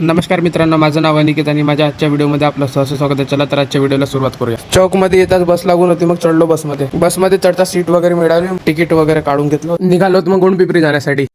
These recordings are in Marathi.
नमस्कार मित्रांनो, माझं नाव अनिकेत आणि माझ्या आजच्या व्हिडिओमध्ये आपलं सहर्ष स्वागत आहे. चला तर आजच्या व्हिडिओला सुरुवात करूया. चौकमध्ये येताच बस लागून होती, मग चढलो बसमध्ये चढता सीट वगैरे मिळाली, तिकीट वगैरे काढून घेतलं, निघालो मग गुंडपिंपरी जाण्यासाठी.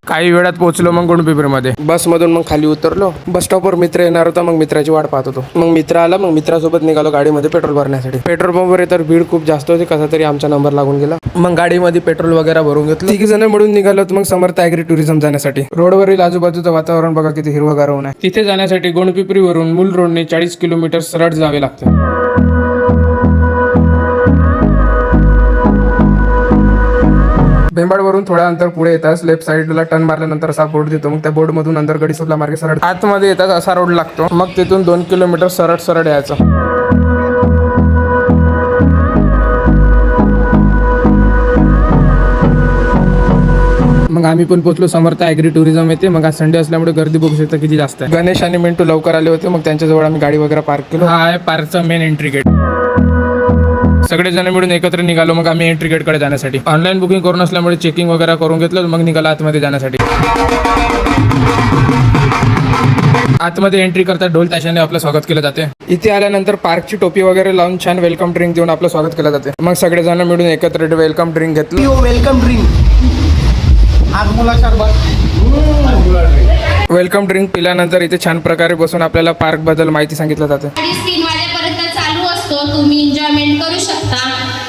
काही वेळात पोहोचलो मग गुंडपिंपरीमध्ये. बसमधून मग खाली उतरलो. बस स्टॉपवर मित्र येणार होता, मग मित्राची वाट पाहत होतो. मग मित्र आला, मग मित्रासोबत निघालो गाडीमध्ये पेट्रोल भरण्यासाठी. पेट्रोल पंपवर तर भीड खूप जास्त होती, कसा तरी आमचा नंबर लागून गेला. मग गाडीमध्ये पेट्रोल वगैरे भरून घेतलं. 3 जण मिळून निघालो मग समर्थ ॲग्री टुरिझम जाण्यासाठी. रोडवरील आजूबाजूचं वातावरण बघा किती हिरवगार होऊन आहे. तिथे जाण्यासाठी गुंडपिंपरीवरून मूल रोडने 40 किलोमीटर सरळ जावे लागते. भेंबाडवरून थोड्या अंतर पुढे येताच लेफ्ट साईडला टर्न मारल्यानंतर असा बोर्ड देतो. मग त्या बोर्ड मधून अंदर गडीसोडला मार्गे सरळ आतमध्ये येताच असा रोड लागतो. मग तिथून 2 किलोमीटर सरळ यायचं. मग आम्ही पण पोहोचलो समर्थ ॲग्री टुरिझम येते. मग आज संडे असल्यामुळे गर्दी बघू शकता किती जास्त आहे. गणेश आणि मिंटू लवकर आले होते, मग त्यांच्याजवळ आम्ही गाडी वगैरे पार्क केलो. हा आहे पार्कचा मेन एंट्री गेट. सगळेजण मिळून एकत्र निघालो मग आम्ही एंट्री गेटकडे जाण्यासाठी. ऑनलाईन बुकिंग करून असल्यामुळे चेकिंग वगैरे करून घेतलं, मग निघालो आतमध्ये जाण्यासाठी. आतमध्ये एंट्री करता ढोल ताशाने आपलं स्वागत केलं जाते. इथे आल्यानंतर पार्कची टोपी वगैरे लावून छान वेलकम ड्रिंक देऊन आपलं स्वागत केलं जाते. मग सगळेजण मिळून एकत्र वेलकम ड्रिंक घेतलं. वेलकम ड्रिंक वेलकम ड्रिंक पिल्यानंतर इथे छान प्रकारे बसून आपल्याला पार्क बद्दल माहिती सांगितलं जाते. 3 वाजेपर्यंत चालू असतो, तुम्ही एन्जॉयमेंट करू शकता.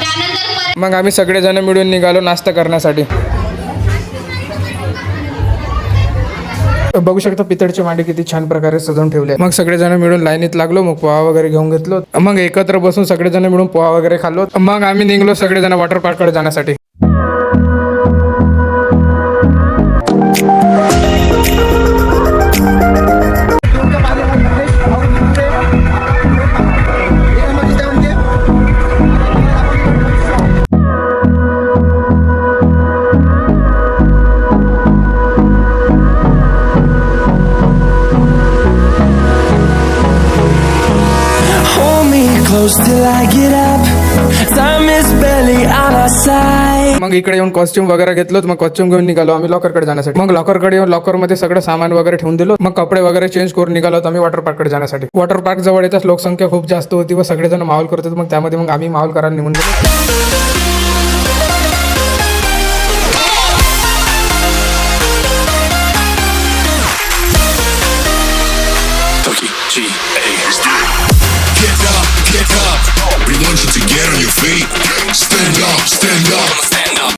त्यानंतर मग आम्ही सगळेजण मिळून निघालो नाश्ता करण्यासाठी. बघू शकता पितळचे मांडे किती छान प्रकारे सजवून ठेवले. मग सगळेजण मिळून लाईनीत लागलो. मग पोहा वगैरे घेऊन घेतलो. मग एकत्र बसून सगळेजण मिळून पोहा वगैरे खाल्लो. मग आम्ही निघलो सगळेजण वॉटर पार्ककडे जाण्यासाठी. Till I get up, time is barely on our side. मग इकडे येऊन कॉस्ट्युम वगैरे घेतलो. मग कॉस्ट्युम घेऊन निघालो आम्ही लॉकरकडे जाण्यासाठी. मग लॉकरकडे येऊन लॉकरमध्ये सगळं सामान वगैरे ठेवून दिलो. मग कपडे वगैरे चेंज करून निघालो आम्ही वॉटर पार्ककडे जाण्यासाठी. वॉटर पार्क जवळ येताच लोकसंख्या खूप जास्त होती व सगळेजण माहोल करत होते. मग त्यामध्ये मग आम्ही माहोल करायला निघून गेलो. We want you to get on your feet. Stand up, stand up, stand up.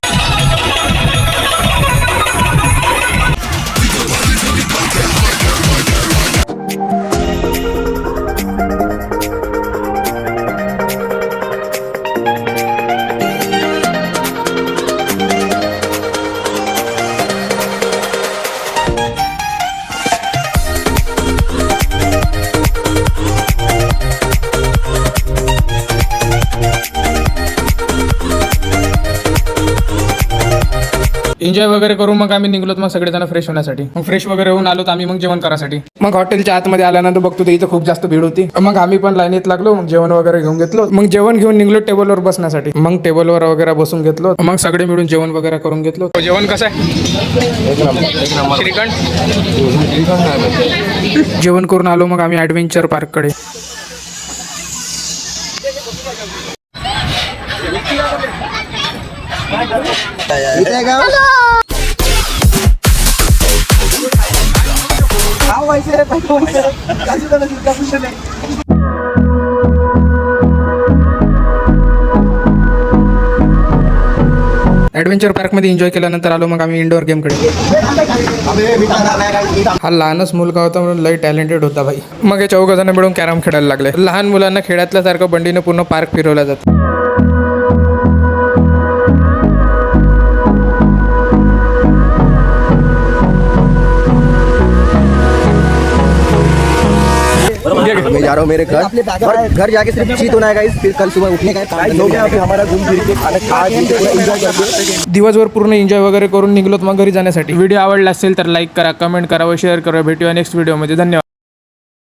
Enjoy वगैरे करून मग आम्ही निघलो. मग सगळेजण फ्रेश होण्यासाठी. मग फ्रेश वगैरे होऊन आलो आम्ही मग जेवण करायसाठी. मग हॉटेलच्या आतमध्ये आल्यानंतर बघतो ते इथं खूप जास्त भीड होती. मग आम्ही पण लाईनीत लागलो. मग जेवण वगैरे घेऊन घेतलो. मग जेवण घेऊन निघलो टेबलवर बसण्यासाठी. मग टेबलवर वगैरे बसून घेतलो. मग सगळे मिळून जेवण वगैरे करून घेतलो. जेवण कसं आहे? श्रीखंड. जेवण करून आलो मग आम्ही ॲडव्हेंचर पार्ककडे. ॲडव्हेंचर पार्कमध्ये एन्जॉय केल्यानंतर आलो मग आम्ही इंडोर गेमकडे. हा लहानच मुलगा होता म्हणून लई टॅलेंटेड होता भाई. मग हे 4 जण मिळून कॅरम खेळायला लागले. लहान मुलांना खेळातल्यासारखं बंडीने पूर्ण पार्क फिरवला जातं. मैं जा रहा हूँ मेरे घर जाके सिर्फ चीत होना है गाइस, फिर कल सुबह उठने का है. हमारा घूम फिर के खाना खा एंजॉय करते. दिवसभर पूर्ण एन्जॉय वगैरे करून निघलोत मग घरी जाण्यासाठी. व्हिडिओ आवडला असेल तर लाईक करा, कमेंट करा व शेअर करा. भेटूया नेक्स्ट व्हिडिओमध्ये. धन्यवाद.